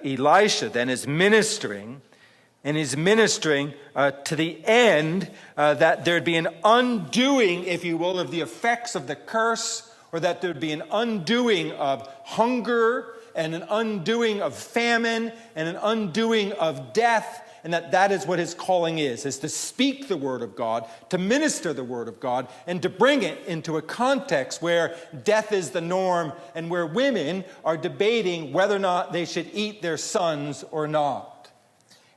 Elisha then is ministering, and he's ministering to the end that there'd be an undoing, if you will, of the effects of the curse, or that there'd be an undoing of hunger and an undoing of famine and an undoing of death, and that is what his calling is to speak the word of God, to minister the word of God, and to bring it into a context where death is the norm and where women are debating whether or not they should eat their sons or not.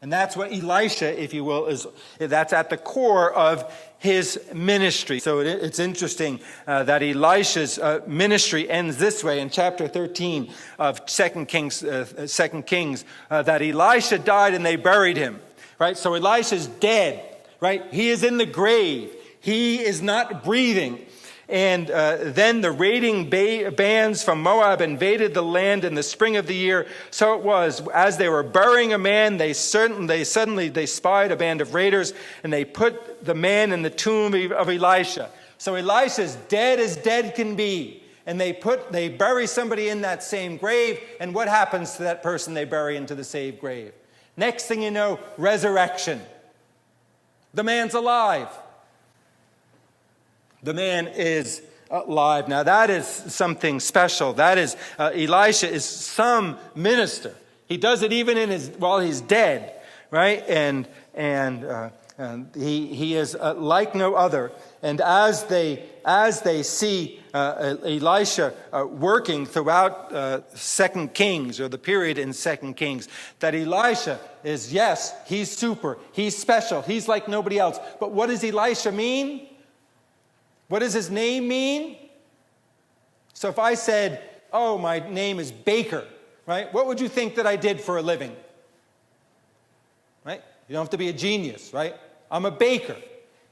And that's what Elisha, if you will, that's at the core of his ministry. So it's interesting that Elisha's ministry ends this way in chapter 13 of 2 Kings, that Elisha died and they buried him. Right? So Elisha's dead. Right? He is in the grave. He is not breathing. And then the raiding bands from Moab invaded the land in the spring of the year. So it was, as they were burying a man, they suddenly spied a band of raiders, and they put the man in the tomb of Elisha. So Elisha's dead as dead can be. And they bury somebody in that same grave. And what happens to that person they bury into the same grave? Next thing you know, resurrection. The man's alive. The man is alive. Now that is something special. That is, Elisha is some minister. He does it even while he's dead, right? And he is like no other. And as they see Elisha working throughout 2 Kings, or the period in 2 Kings, that Elisha is, yes, he's super, he's special, he's like nobody else. But what does Elisha mean? What does his name mean? So if I said, oh, my name is Baker, right? What would you think that I did for a living? Right? You don't have to be a genius, right? I'm a baker.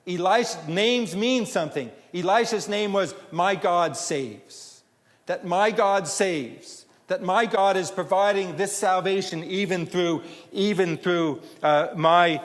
Elisha's names mean something. Elisha's name was My God Saves. That my God saves. That my God is providing this salvation even through my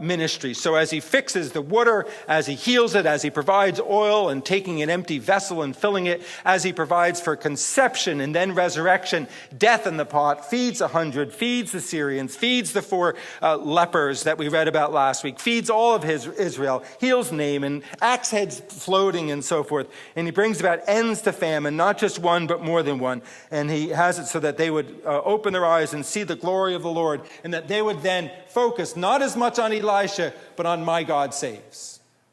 ministry. So as he fixes the water, as he heals it, as he provides oil and taking an empty vessel and filling it, as he provides for conception and then resurrection, death in the pot, feeds 100, feeds the Syrians, feeds the 4 lepers that we read about last week, feeds all of Israel, heals Naaman, axe heads floating and so forth. And he brings about ends to famine, not just one, but more than one. And he has it so that they would open their eyes and see the glory of the Lord, and that they would then focus not as much on Elisha, but on My God Saves.